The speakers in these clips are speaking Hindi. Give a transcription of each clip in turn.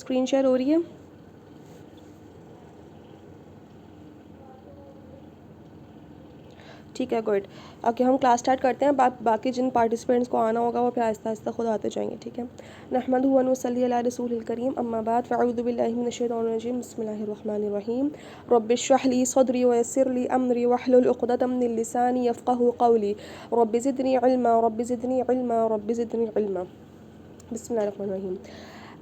स्क्रीन शेयर हो रही है? ठीक है, गुड। ओके, हम क्लास स्टार्ट करते हैं। बाकी जिन पार्टिसिपेंट्स को आना होगा वो फिर आहिस्ता आहिस्ता खुद आते जाएंगे, ठीक है। नहमदुहु व नुसल्ली अला रसूलिल करीम, अम्मा बाद, फ़अऊज़ु बिल्लाहि मिनश शैतानिर रजीम, बिस्मिल्लाहिर रहमानिर रहीम। रब्बिश्रह ली सदरी व यस्सिर ली अमरी वहलुल उक़दतम मिन लिसानी यफ़क़हू क़ौली, रब्बि ज़िदनी इल्मा, रब्बि ज़िदनी इल्मा, रब्बि ज़िदनी इल्मा। बिस्मिल्लाहिर रहमानिर रहीम।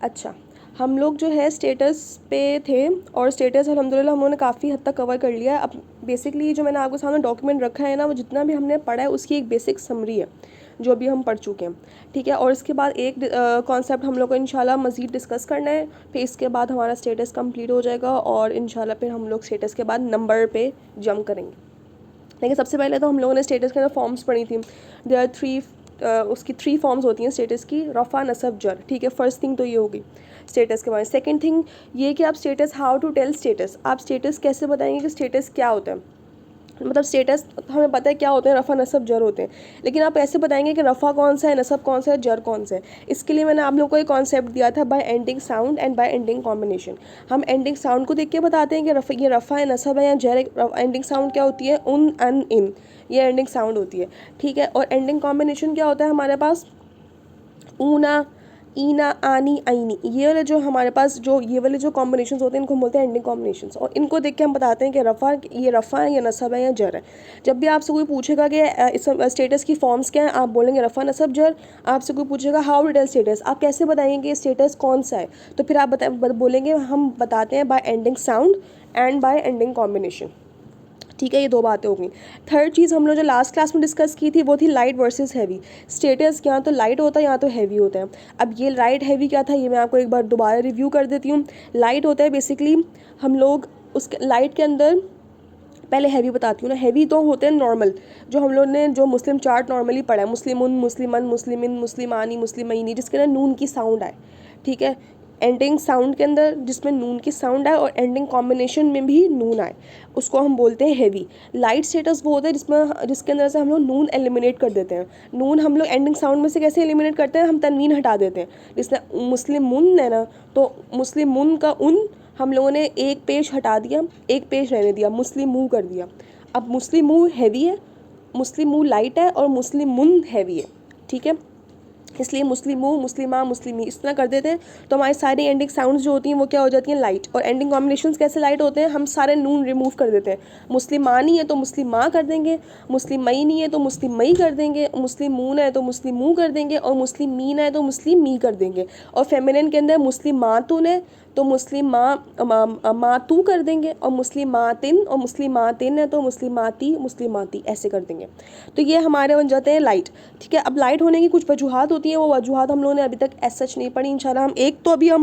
अच्छा, हम लोग जो है स्टेटस पे थे और स्टेटस अल्हम्दुलिल्लाह हम लोगों ने काफ़ी हद तक कवर कर लिया है। अब बेसिकली जो मैंने आपके सामने डॉक्यूमेंट रखा है ना, वो जितना भी हमने पढ़ा है उसकी एक बेसिक समरी है जो अभी हम पढ़ चुके हैं, ठीक है। और इसके बाद एक कॉन्सेप्ट हम लोग को इंशाल्लाह मज़ीद डिस्कस करना है, फिर इसके बाद हमारा स्टेटस कंप्लीट हो जाएगा और इंशाल्लाह फिर हम लोग स्टेटस के बाद नंबर पे जंप करेंगे। लेकिन सबसे पहले तो हम लोगों ने स्टेटस के अंदर फॉर्म्स पढ़ी थी। देयर आर थ्री, उसकी 3 फॉर्म्स होती हैं स्टेटस की, रफ़ा, नसब, जर, ठीक है। फर्स्ट थिंग तो ये होगी स्टेटस के बारे में। सेकंड थिंग ये कि आप status, how to tell status, आप स्टेटस कैसे बताएंगे कि स्टेटस क्या होता है। मतलब स्टेटस हमें पता है क्या होते हैं, रफ़ा, नसब, जर होते हैं, लेकिन आप ऐसे बताएंगे कि रफ़ा कौन सा है, नसब कौन सा है, जर कौन सा है। इसके लिए मैंने आप लोगों को एक कॉन्सेप्ट दिया था, bye ending sound and bye ending combination. हम एंडिंग साउंड को देख के बताते हैं कि ये रफ़ा है, नसब है या जर है। एंडिंग साउंड क्या होती है, उन, अन, इन, ये एंडिंग साउंड होती है, ठीक है। और एंडिंग कॉम्बिनेशन क्या होता है हमारे पास, ऊना, ईना, आनी, आईनी, ये वाले जो हमारे पास जो ये वाले जो कॉम्बिनेशंस होते हैं इनको हम बोलते हैं एंडिंग कॉम्बिनेशंस। और इनको देख के हम बताते हैं कि रफ़ा, ये रफ़ा है या नसब है या जर है। जब भी आपसे कोई पूछेगा कि इस स्टेटस की फॉर्म्स क्या हैं, आप बोलेंगे रफ़ा, नसब, जर। आपसे कोई पूछेगा हाउ टू टेल स्टेटस, आप कैसे बताएंगे कि स्टेटस कौन सा है, तो फिर आप बोलेंगे हम बताते हैं bye ending sound and bye ending combination, ठीक है। ये 2 बातें हो गई। थर्ड चीज़ हम लोग जो लास्ट क्लास में डिस्कस की थी वो थी लाइट वर्सेस हैवी। स्टेटस या तो लाइट होता है या तो हैवी होता है। अब ये लाइट हैवी क्या था ये मैं आपको एक बार दोबारा रिव्यू कर देती हूँ। लाइट होता है बेसिकली हम लोग उसके लाइट के अंदर, पहले हैवी बताती हूँ ना। हैवी तो होते हैं नॉर्मल, जो हम लोग ने जो मुस्लिम चार्ट नॉर्मली पढ़ा है, मुस्लिमुन, मुस्लिमन, मुस्लिमिन, मुस्लिमानी, मुस्लिमैनी, जिसके अंदर नून की साउंड आए, ठीक है। एंडिंग साउंड के अंदर जिसमें नून की साउंड आए और एंडिंग कॉम्बिनेशन में भी नून आए, उसको हम बोलते हैं हैवी। लाइट स्टेटस वो होता है जिसके अंदर से हम लोग नून एलिमिनेट कर देते हैं। नून हम लोग एंडिंग साउंड में से कैसे एलिमिनेट करते हैं, हम तनवीन हटा देते हैं। जिसमें मुस्लिम मुन है ना, तो मुस्लिम मुन का उन हम लोगों ने एक पेश हटा दिया, एक पेश रहने दिया, मुस्लिम मुँह कर दिया। अब मुस्लिम मुँह हैवी है, मुस्लिम मुँह लाइट है और मुस्लिम मुन हैवी है, ठीक है। इसलिए मुस्लिम मुँह, मुस्लिमा, मुस्लिमी इस तरह कर देते हैं, तो हमारी सारी एंडिंग साउंड्स जो होती हैं वो क्या हो जाती हैं, लाइट। और एंडिंग कॉम्बिनेशंस कैसे लाइट होते हैं, हम सारे नून रिमूव कर देते हैं। मुस्लिमानी है तो मुस्लिमा कर देंगे, मुस्लिमई है तो मुस्लिमई कर देंगे, मुस्लिमून है तो मुस्लिमू कर देंगे, और मुस्लिमीन है तो मुस्लिमी कर देंगे। और फेमिनिन के अंदर मुस्लिमातुन है तो मुस्लिम मातू कर देंगे, और मुस्लिमातिन और मुस्लिमातिन है तो मुस्लिमाती, मुस्लिमाती ऐसे कर देंगे। तो ये हमारे बन जाते हैं लाइट, ठीक है। अब लाइट होने की कुछ वजूहात होती हैं, वो वजूहात हम लोगों ने अभी तक ऐसा सच नहीं पढ़ी। इंशाल्लाह हम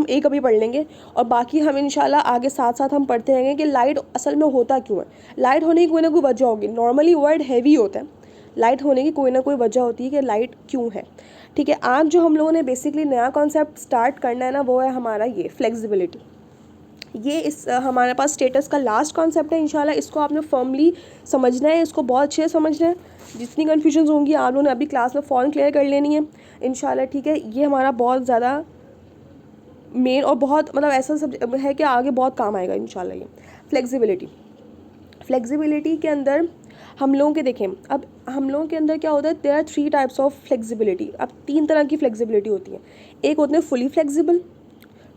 एक अभी पढ़ लेंगे और बाकी हम इंशाल्लाह आगे साथ साथ हम पढ़ते रहेंगे कि लाइट असल में होता क्यों है। लाइट होने की कोई ना कोई वजह होगी। नॉर्मली वर्ड हैवी होता है, लाइट होने की कोई ना कोई वजह होती है कि लाइट क्यों है, ठीक है। आज जो हम लोगों ने बेसिकली नया कॉन्सेप्ट स्टार्ट करना है ना, वो है हमारा ये फ्लेक्सिबिलिटी। ये इस हमारे पास स्टेटस का लास्ट कॉन्सेप्ट है। इंशाल्लाह इसको आपने फर्मली समझना है, इसको बहुत अच्छे से समझना है। जितनी कन्फ्यूजन होंगी आप लोगों ने अभी क्लास में फ़ौरन क्लियर कर लेनी है इंशाल्लाह, ठीक है। ये हमारा बहुत ज़्यादा मेन और बहुत मतलब ऐसा सब है कि आगे बहुत काम आएगा इंशाल्लाह। ये फ्लेक्सिबिलिटी के अंदर हम लोगों के देखें, अब हम लोगों के अंदर क्या होता है, there are 3 types of flexibility. अब 3 तरह की फ्लेक्सिबिलिटी होती है। एक होते हैं फुली फ्लेक्सिबल,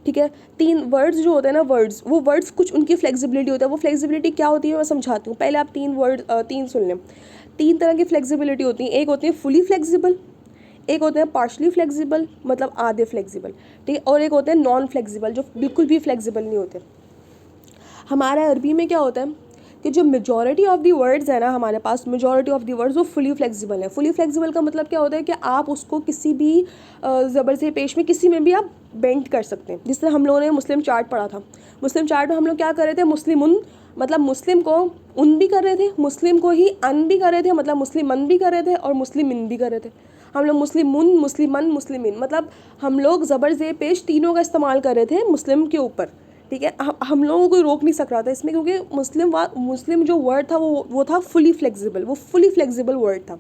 ठीक है। 3 वर्ड्स जो होते हैं ना, वो वर्ड्स कुछ उनकी फ्लेक्सिबिलिटी होता है। वो फ्लेक्सिबिलिटी क्या होती है मैं समझाती हूँ, पहले आप 3 सुन लें। 3 तरह की फ्लेक्सिबिलिटी होती है। एक होती है फुली फ्लेक्सिबल, एक होते हैं पार्शली फ्लेक्सिबल मतलब आधे फ्लेक्सिबल, ठीक है, और एक होते हैं नॉन फ्लेक्सिबल जो बिल्कुल भी फ्लेक्सिबल नहीं होते। हमारा अरबी में क्या होता है कि जो मेजॉरिटी ऑफ दी वर्ड्स है ना हमारे पास, मेजॉरिटी ऑफ दी वर्ड्स वो फुली फ्लेक्सिबल है। फुली फ्लेक्सिबल का मतलब क्या होता है कि आप उसको किसी भी ज़बर से पेश में किसी में भी आप बेंड कर सकते हैं। जिस तरह हम लोगों ने मुस्लिम चार्ट पढ़ा था, मुस्लिम चार्ट में हम लोग क्या कर रहे थे, मुस्लिमुन मतलब मुस्लिम को उन भी कर रहे थे, मुस्लिम को ही अन भी कर रहे थे, मतलब मुस्लिमन भी कर रहे थे और मुस्लिमिन भी कर रहे थे। हम लोग मुस्लिमुन, मुस्लिमन, मुस्लिमिन मतलब हम लोग ज़बर से पेश तीनों का इस्तेमाल कर रहे थे मुस्लिम के ऊपर, ठीक है। हम लोगों को कोई रोक नहीं सक रहा था इसमें, क्योंकि मुस्लिम जो वर्ड था वो था फुली फ्लेक्सिबल, वो फुली फ्लेक्सिबल वर्ड था।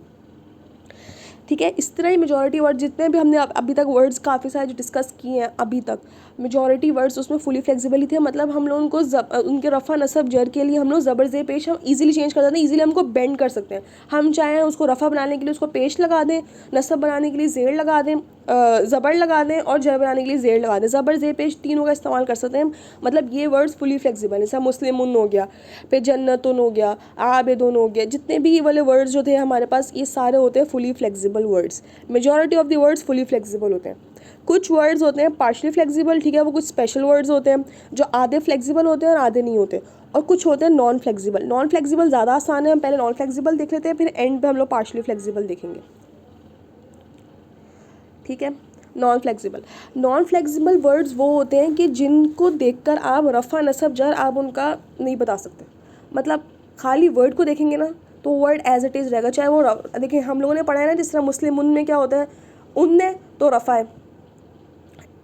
ठीक है। इस तरह ही मेजॉरिटी वर्ड जितने भी हमने अभी तक वर्ड्स काफ़ी सारे जो डिस्कस किए हैं अभी तक, मेजॉरिटी वर्ड्स उसमें फुली फ्लेक्सिबल ही थे। मतलब हम लोग उनको उनके रफ़ा नसब जर के लिए हम लोग ज़बर ज़ेर पेश हम इजीली चेंज कर सकते हैं, इजीली हमको बेंड कर सकते हैं। हम चाहें उसको रफ़ा बनाने के लिए उसको पेश लगा दें, नसब बनाने के लिए ज़ेर लगा दें, ज़बर लगा दें, और जर बनाने के लिए ज़ेर लगा दें। ज़बर ज़ेर पेश तीनों का इस्तेमाल कर सकते हैं। मतलब ये वर्ड्स फुली फ्लेक्सिबल है। जैसा मुस्लिमुन हो गया, फिर जन्नतुन हो गया, आबिदुन हो गया, जितने भी ये वाले वर्ड्स जो थे हमारे पास, ये सारे होते हैं fully flexible words. Majority of the words fully flexible होते हैं। कुछ वर्ड्स होते हैं पार्शली फ्लेक्सिबल, ठीक है, वो कुछ स्पेशल वर्ड्स होते हैं जो आधे फ्लेक्सिबल होते हैं और आधे नहीं होते। और कुछ होते हैं नॉन फ्लेक्सिबल। नॉन फ्लेक्सिबल ज़्यादा आसान है, हम पहले नॉन फ्लेक्सिबल देख लेते हैं, फिर एंड पे हम लोग पार्शली फ्लेक्सिबल देखेंगे, ठीक है। नॉन फ्लेक्सिबल वर्ड्स वो होते हैं कि जिनको देखकर आप रफ़ा नसब जर आप उनका नहीं बता सकते। मतलब खाली वर्ड को देखेंगे ना तो वर्ड एज इट इज़ रहेगा, चाहे वो देखिए हम लोगों ने पढ़ा है ना, जिस तरह मुस्लिम उन में क्या होता है, उनने तो रफ़ा है,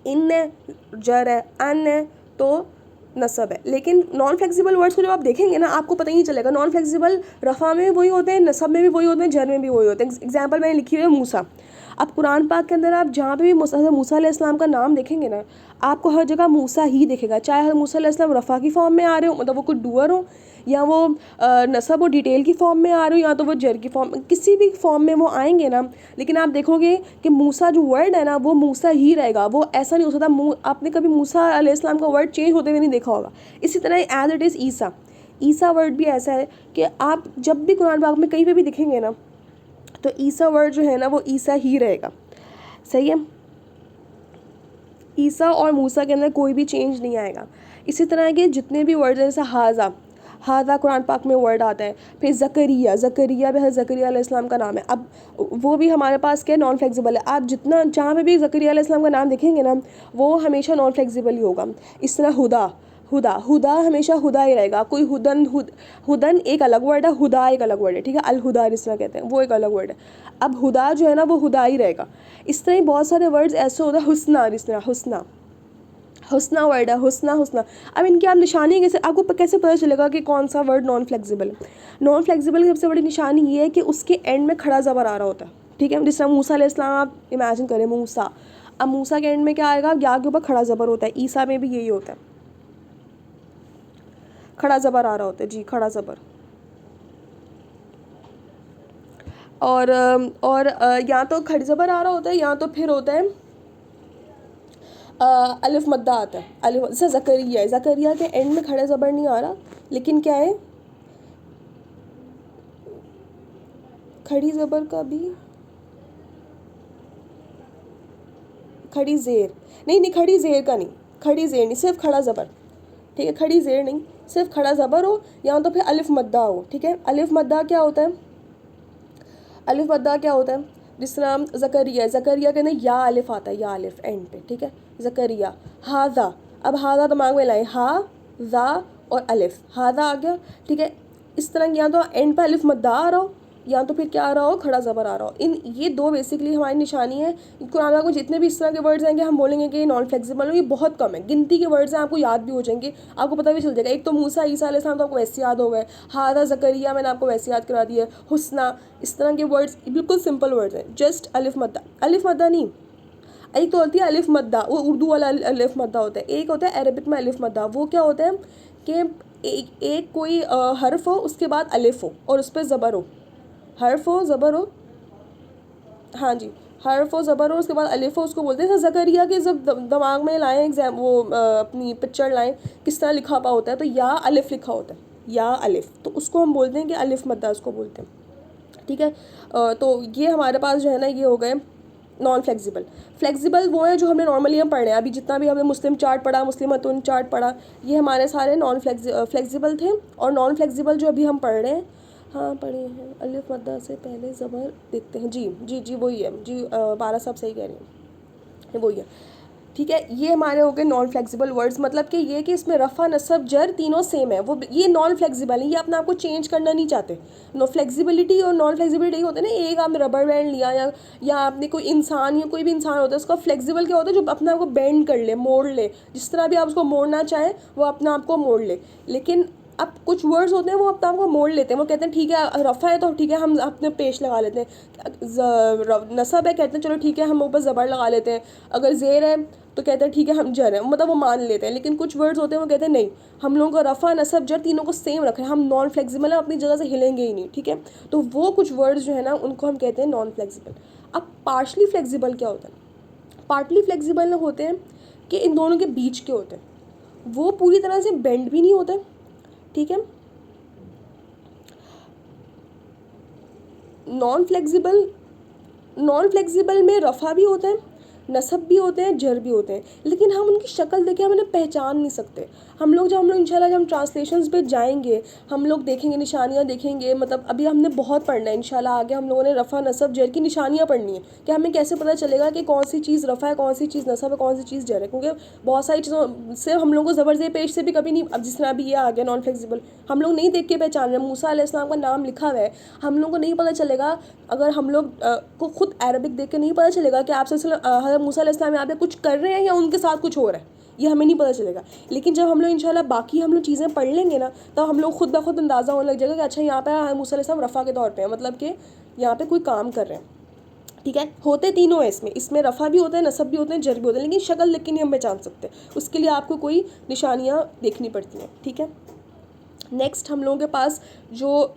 इनने जर है, अन तो नसब है। लेकिन नॉन फ्लेक्सिबल वर्ड्स को जब आप देखेंगे ना आपको पता ही नहीं चलेगा। नॉन फ्लेक्सिबल रफ़ा में वही होते हैं, नसब में भी वही होते हैं, जर में भी वही होते हैं। एग्जाम्पल मैंने लिखी हुई है मूसा। अब कुरान पाक के अंदर आप जहाँ पे भी मूसा अलैहिस्सलाम का नाम देखेंगे ना आपको हर जगह मूसा ही दिखेगा, चाहे हर मूसा अलैहिस्सलाम रफ़ा की फॉर्म में आ रहे हो, मतलब वो कोई डूअर हो, या वो नसब और डिटेल की फॉर्म में आ रहे हो, या तो वो जर की फॉर्म, किसी भी फॉर्म में वो आएंगे ना, लेकिन आप देखोगे कि मूसा जो वर्ड है ना वो मूसा ही रहेगा। वो ऐसा नहीं हो सकता, आपने कभी मूसा अलैहिस्सलाम का वर्ड चेंज होते हुए नहीं देखा होगा। इसी तरह as it is is a word भी ऐसा है कि आप जब भी कुरान पाक में कहीं पे भी दिखेंगे ना तो ईसा वर्ड जो है ना वो ईसा ही रहेगा, सही है। ईसा और मूसा के अंदर कोई भी चेंज नहीं आएगा। इसी तरह के जितने भी वर्ड हैं, जैसे हाजा कुरान पाक में वर्ड आता है। फिर ज़करिया भी है, ज़करिया अलैहिस्सलाम का नाम है। अब वो भी हमारे पास क्या नॉन फ्लेक्सिबल है। आप जितना जहाँ पे भी ज़करिया अलैहिस्सलाम का नाम देखेंगे ना वो हमेशा नॉन फ्लेक्सिबल ही होगा। इस तरह हुदा हमेशा हुदा ही रहेगा। कोई हुदन एक अलग वर्ड है, हुदा एक अलग वर्ड है, ठीक है। अल हुदा जिस तरह कहते हैं वो एक अलग वर्ड है। अब हुदा जो है ना वो हुदा ही रहेगा। इस तरह बहुत सारे वर्ड्स ऐसे होते हैं। हुस्ना, जिस तरह हुस्ना वर्ड है, हुस्ना। अब इनकी आप निशानी कैसे, आपको कैसे पता चलेगा कि कौन सा वर्ड नॉन फ्लेक्सिबल है। नॉन फ्लेक्सिबल की सबसे बड़ी निशानी ये है कि उसके एंड में खड़ा ज़बर आ रहा होता है, ठीक है। जिस तरह मूसा अलैहिस्सलाम आप इमेजिन करें, मूसा, अब मूसा के एंड में क्या आएगा, या के ऊपर खड़ा ज़बर होता है। ईसा में भी यही होता है, खड़ा ज़बर आ रहा होता है, जी, खड़ा ज़बर। और या तो खड़ी ज़बर आ रहा होता है या तो फिर होता है अलिफ मद्दा आता है। अलिफ, जैसे ज़करिया के एंड में खड़े ज़बर नहीं आ रहा, लेकिन क्या है, खड़ी ज़बर का भी खड़ी ज़ेर नहीं, खड़ी ज़ेर नहीं, सिर्फ खड़ा ज़बर, ठीक है। खड़ी ज़ेर नहीं, सिर्फ खड़ा ज़बर हो, या तो फिर अलिफ मद्दा हो, ठीक है। अलिफ मद्दा क्या होता है, जिस तरह ज़करिया के अंदर या अलिफ आता है, या अलिफ एंड पे, ठीक है। ज़करिया, हाजा, अब हाजा दिमाग में लाए, हा जा और अलिफ, हाजा आ गया, ठीक है। इस तरह या तो एंड पे अलिफ मद्दा आ रहा हो या तो फिर क्या आ रहा हो, खड़ा ज़बर आ रहा हो। ये दो बेसिकली हमारी निशानी है। कुरान में जितने भी इस तरह के वर्ड्स आएंगे हम बोलेंगे कि नॉन फ्लेक्सिबल हो, ये बहुत कम है, गिनती के वर्ड्स हैं, आपको याद भी हो जाएंगे, आपको पता भी चल जाएगा। एक तो मूसा ईसा अलैहिस्सलाम तो आपको वैसे याद हो गए, हादा ज़करिया मैंने आपको वैसे याद करा दिया, हुस्ना, इस तरह के वर्ड्स बिल्कुल सिंपल वर्ड्स हैं। जस्ट अलिफ मद्दा नहीं, एक तो होती है अलिफ मद्दा, वो उर्दू वाला अलिफ मद्दा होता है, एक होता है अरबिक में अलिफ मद्दा। वो क्या होता है कि एक कोई हर्फ हो, उसके बाद अलिफ हो और उस पर ज़बर हो, हर्फ हो ज़बर हो, हाँ जी, हर्फ हो ज़बर हो, उसके बाद अलिफ हो, उसको बोलते हैं। ज़करिया के जब दिमाग में लाएँ एग्जाम, वो अपनी पिक्चर लाएँ किस तरह लिखा हुआ होता है, तो या अलिफ लिखा होता है, या अलिफ, तो उसको हम बोलते हैं कि अलिफ मद्दा उसको बोलते हैं, ठीक है। तो ये हमारे पास जो है ना ये हो गए नॉन फ्लेक्सिबल वो है जो हमने नॉर्मली हम पढ़ रहे हैं। अभी जितना भी हमने मुस्लिम चार्ट पढ़ा, मुस्लिमतुन चार्ट पढ़ा, ये हमारे सारे नॉन फ्लेक्सिबल थे। और नॉन फ्लेक्सिबल जो अभी हम पढ़ रहे हैं, हाँ पढ़े हैं, अलिफ मद्दा से पहले ज़बर देखते हैं, जी वही है जी, बारा साहब सही कह रही हैं, वही है, ठीक है। ये हमारे हो गए नॉन फ्लेक्सिबल वर्ड्स। मतलब कि ये कि इसमें रफ़ा नसब जर तीनों सेम है, वो ये नॉन फ्लेक्सिबल है, ये अपने आप को चेंज करना नहीं चाहते। नो फ्लेक्सिबिलिटी और नॉन फ्लेक्सिबिलिटी होते हैं ना, एक आपने रबर बैंड लिया या आपने कोई इंसान या कोई भी इंसान होता है, उसका फ्लेक्सिबल क्या होता है, जो अपने आप को बेंड कर ले, मोड़ ले, जिस तरह भी आप उसको मोड़ना चाहें वो अपने आप को मोड़ ले। लेकिन अब कुछ वर्ड्स होते हैं वो अपना आपको मोड़ लेते हैं, वो कहते हैं ठीक है रफ़ा है तो ठीक है हम अपने पेश लगा लेते हैं, नसब है कहते हैं चलो ठीक है हम ऊपर ज़बर लगा लेते हैं, अगर ज़ेर है तो कहते हैं ठीक है हम जर है, मतलब वो मान लेते हैं। लेकिन कुछ वर्ड्स होते हैं वो कहते हैं नहीं, हम लोगों को रफ़ा नसब जर तीनों को सेम रखें, हम नॉन फ्लेक्सिबल हैं, अपनी जगह से हिलेंगे ही नहीं, ठीक है। तो वो कुछ वर्ड्स जो है ना उनको हम कहते हैं नॉन फ्लेक्सिबल। अब पार्शली फ्लेक्सिबल क्या होता है? पार्टली फ्लेक्सिबल होते हैं कि इन दोनों के बीच के होते हैं, वो पूरी तरह से बेंड भी नहीं होते, ठीक है। नॉन फ्लेक्सिबल में रफ़ा भी होता है, नसब भी होते हैं, जर भी होते हैं, लेकिन हम उनकी शक्ल देखे हम उन्हें पहचान नहीं सकते। हम लोग इंशाल्लाह जब हम ट्रांसलेशंस पे जाएंगे हम लोग देखेंगे, निशानियाँ देखेंगे, मतलब अभी हमने बहुत पढ़ना है इंशाल्लाह, आगे हम लोगों ने रफ़ा नसब जर की निशानियाँ पढ़नी है कि हमें कैसे पता चलेगा कि कौन सी चीज़ रफ़ा है, कौन सी चीज़ नसब है, कौन सी चीज़ जर है, क्योंकि बहुत सारी चीज़ों से हम लोग को ज़बर ज़ेर पेश से भी कभी नहीं, अब जिस तरह अभी ये आ गया नॉन फ्लेक्सिबल, हम लोग नहीं देख के पहचान रहे। मूसा अलैहिस्सलाम का नाम लिखा हुआ है, हम लोग को नहीं पता चलेगा, अगर हम लोग को खुद अरबिक देख के नहीं पता चलेगा कि आप हज़रत मूसा अलैहिस्सलाम यहाँ पे कुछ कर रहे हैं या उनके साथ कुछ हो रहा है, ये हमें नहीं पता चलेगा। लेकिन जब हम लोग इंशाल्लाह बाकी हम लोग चीज़ें पढ़ लेंगे ना, तब हम लोग खुद ब खुद अंदाज़ा होने लग जाएगा कि अच्छा यहाँ पे मूसा अलैहिस्सलाम रफ़ा के तौर पे है, मतलब कि यहाँ पे कोई काम कर रहे हैं, ठीक है। होते तीनों है इसमें रफ़ा भी होता है, नसब भी होते हैं, जर भी होते हैं, लेकिन शक्ल देख के नहीं हम पहचान सकते, उसके लिए आपको कोई निशानियाँ देखनी पड़ती हैं, ठीक है। नेक्स्ट हम लोगों के पास जो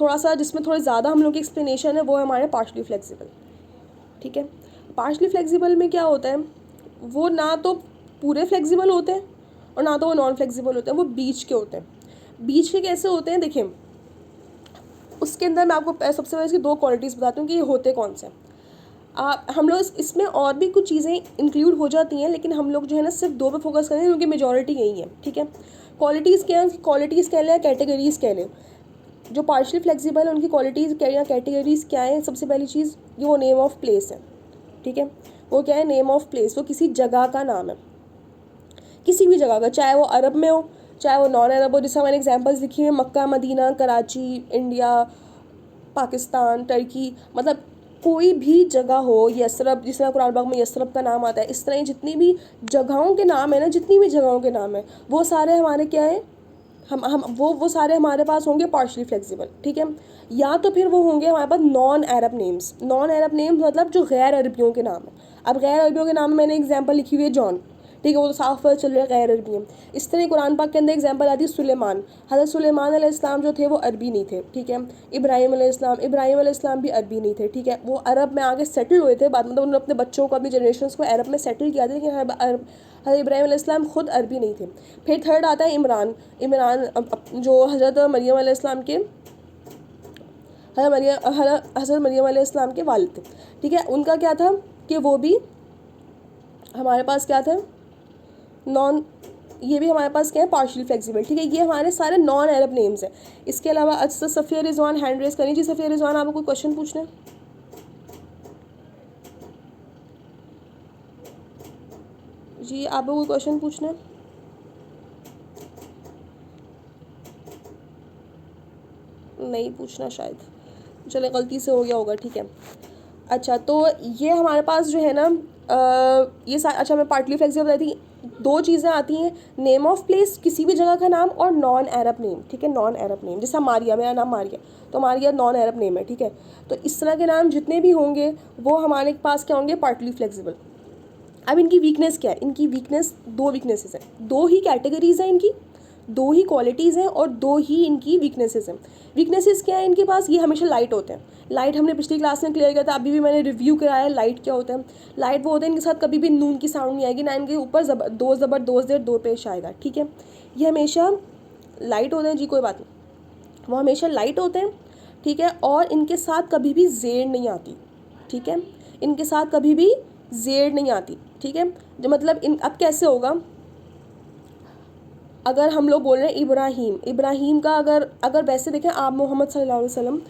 थोड़ा सा जिसमें थोड़ी ज़्यादा हम लोग की एक्सप्लेनेशन है वो है हमारे पार्शली फ्लेक्सिबल, ठीक है। पार्शली फ्लेक्सिबल में क्या होता है, वो ना तो पूरे फ्लेक्सिबल होते हैं और ना तो वो नॉन फ्लेक्सिबल होते हैं, वो बीच के होते हैं। बीच के कैसे होते हैं देखिए, उसके अंदर मैं आपको सबसे पहले इसकी दो क्वालिटीज़ बताती हूँ कि ये होते कौन से। हम लोग इसमें और भी कुछ चीज़ें इंक्लूड हो जाती हैं, लेकिन हम लोग जो है ना सिर्फ दो पे फोकस करें क्योंकि मेजॉरिटी यही है, ठीक है। क्वालिटीज़ क्या है, क्वालिटीज़ कह लें या कैटेगरीज़ कह लें, जो पार्शली फ्लेक्सिबल है उनकी क्वालिटीज़ क्या या कैटेगरीज़ क्या है। सबसे पहली चीज़ ये वो नेम ऑफ प्लेस है, ठीक है। वो क्या है, नेम ऑफ प्लेस, वो किसी जगह का नाम है, किसी भी जगह का, चाहे वो अरब में हो चाहे वो नॉन अरब हो। जैसे मैंने एग्जांपल्स लिखी हैं, Mecca, Medina, Karachi, India, Pakistan, Turkey, मतलब कोई भी जगह हो, यसरब, जिस तरह कुरान पाक में यसरब का नाम आता है, इस तरह जितनी भी जगहों के नाम है ना, जितनी भी जगहों के नाम है वो सारे हमारे क्या है, हम वो सारे हमारे पास होंगे पार्शली फ्लेक्सिबल, ठीक है। या तो फिर वो होंगे हमारे पास नॉन अरब नेम्स। नॉन अरब नेम्स मतलब जो गैर अरबियों के नाम है। अब गैर अरबियों के नाम में मैंने एग्जांपल लिखी हुई है जॉन, ठीक है, वो तो साफ पता चल रहा है गैर अरबी है। इस तरह कुरान पाक के अंदर एग्जांपल आती है सुलेमान। हज़रत सुलेमान अलैहिस्सलाम जो थे वो अरबी नहीं थे, ठीक है। इब्राहिम अलैहिस्सलाम भी अरबी नहीं थे, ठीक है। वो अरब में आगे सेटल हुए थे, बाद मतलब उन्होंने अपने बच्चों को, अपनी जनरेशन को अरब में सेटल किया था, लेकिन हज़रत इब्राहिम अलैहिस्सलाम खुद अरबी नहीं थे। फिर थर्ड आता है इमरान। जो हज़रत मरियम अलैहिस्सलाम के हज़रत मरियम अलैहिस्सलाम के वालिद थे, ठीक है। उनका क्या था कि वो भी हमारे पास क्या था, ये भी हमारे पास क्या है, पार्शियल फ्लेक्सिबल, ठीक है। ये हमारे सारे नॉन अरब नेम्स हैं। इसके अलावा अच्छा सफ़िया रिजवान हैंड रेज करें जी। सफ़िया रिजवान, आपको कोई क्वेश्चन पूछना है? जी आपको कोई क्वेश्चन पूछना है? नहीं पूछना शायद, चले गलती से हो गया होगा, ठीक है। अच्छा तो ये हमारे पास जो है ना अच्छा मैं पार्टली फ्लेक्सिबल बताई थी। दो चीज़ें आती हैं, नेम ऑफ प्लेस, किसी भी जगह का नाम, और नॉन अरब नेम, ठीक है। नॉन अरब नेम, जैसा मारिया, मेरा नाम मारिया, तो मारिया नॉन अरब नेम है, ठीक है। तो इस तरह के नाम जितने भी होंगे वो हमारे पास क्या होंगे, पार्टली फ्लेक्सिबल। अब इनकी वीकनेस क्या है, इनकी वीकनेस, दो वीकनेसेस हैं, दो ही कैटेगरीज हैं इनकी, दो ही क्वालिटीज़ हैं और दो ही इनकी वीकनेसेस हैं। वीकनेसेस क्या है इनके पास, ये हमेशा लाइट होते हैं। लाइट हमने पिछली क्लास में क्लियर किया था, अभी भी मैंने रिव्यू कराया लाइट क्या होता है। लाइट वो होते हैं इनके साथ कभी भी नून की साउंड नहीं आएगी, ना इनके ऊपर दो ज़बर दो ज़ेर दो पेश आएगा, ठीक है। ये हमेशा लाइट होते हैं जी, कोई बात नहीं, वो हमेशा लाइट होते हैं, ठीक है। और इनके साथ कभी भी ज़ेर नहीं आती, ठीक है। इनके साथ कभी भी ज़ेर नहीं आती, ठीक है। जो मतलब अब कैसे होगा, अगर हम लोग बोल रहे हैं इब्राहिम का अगर वैसे देखें आप, मोहम्मद सल्लल्लाहु अलैहि वसल्लम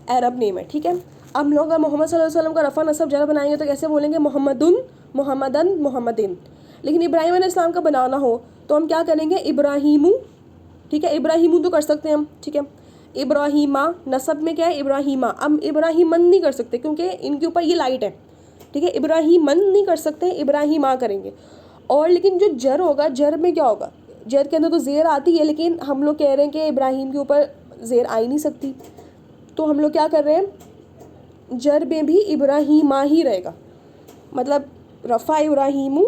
अरब नेम है, ठीक है। अब हम लोग अगर मोहम्मद सल्लल्लाहु अलैहि वसल्लम का रफ़ा नसब जरा बनाएंगे तो कैसे बोलेंगे, मोहम्मदिन। लेकिन इब्राहिम अलैहिस्सलाम का बनाना हो तो हम क्या करेंगे, इब्राहिमू, ठीक है। इब्राहिमू तो कर सकते हैं हम, ठीक है। इब्राहिमा, नसब में क्या है, इब्राहिमा। अब इब्राहिमन नहीं कर सकते क्योंकि इनके ऊपर ये लाइट है, ठीक है। इब्राहिमन नहीं कर सकते, इब्राहिमा करेंगे। और लेकिन जो जर होगा, जर में क्या होगा, जर के अंदर तो ज़ेर आती है, लेकिन हम लोग कह रहे हैं कि इब्राहिम के ऊपर ज़ेर आ ही नहीं सकती, तो हम लोग क्या कर रहे हैं, जर में भी इब्राहीमा ही रहेगा, मतलब रफ़ा इब्राहीमु,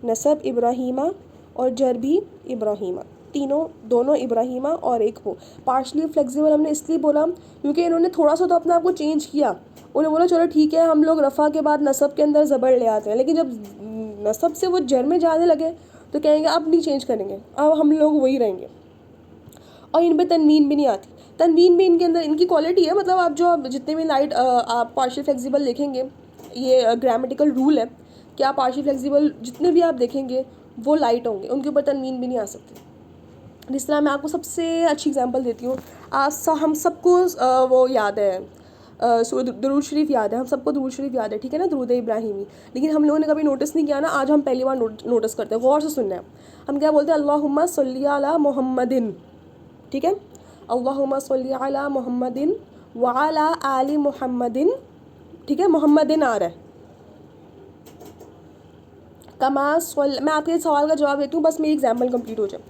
नसब इब्राहीमा और जर भी इब्राहीमा, दोनों इब्राहीमा और एक हो। पार्शली फ्लेक्सिबल हमने इसलिए बोला क्योंकि इन्होंने थोड़ा सा तो अपने आप को चेंज किया। उन्होंने बोला चलो ठीक है, हम लोग रफ़ा के बाद नसब के अंदर ज़बर ले आते हैं, लेकिन जब नसब से वो जर में जाने लगे तो कहेंगे अब नहीं चेंज करेंगे, अब हम लोग वही रहेंगे। और इन पर तनवीन भी नहीं आती। तनवीन भी इनके अंदर इनकी क्वालिटी है, मतलब आप जो जितने भी लाइट आप पार्शियल फ्लेक्सिबल देखेंगे, ये ग्रामेटिकल रूल है कि आप पार्शियल फ्लेक्सिबल जितने भी आप देखेंगे वो लाइट होंगे, उनके ऊपर तनवीन भी नहीं आ सकती। जिस तरह मैं आपको सबसे अच्छी एग्जांपल देती हूँ, हम सबको वो याद है, दुरूद शरीफ याद है, हम सबको दुरूद शरीफ याद है, ठीक है ना, दुरूद इब्राहिमी। लेकिन हम लोगों ने कभी नोटिस नहीं किया ना, आज हम पहली बार नोटिस करते हैं, गौर से सुनना है। हम क्या बोलते हैं, अल्लाहुम्मा सल्ली अला मुहम्मदिन, ठीक है, अल्लाहुम्मा सल्ली अला मुहम्मदिन व अला आलि मुहम्मदिन, ठीक है, मुहम्मदिन आ रहा है, मैं आपके सवाल का जवाब देती हूँ, बस मेरी एग्जाम्पल कंप्लीट हो जाए,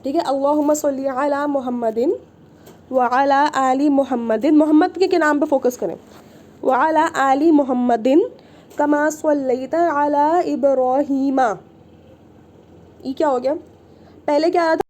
ठीक है। अल्लाहुम्मा सल्ली अला मुहम्मदिन व अला आलि मुहम्मदिन, मोहम्मद के नाम पे फोकस करें, व अला आलि मुहम्मदिन कमा सल्लैता अला इब्राहीमा। ये क्या हो गया, पहले क्या आ रहा था,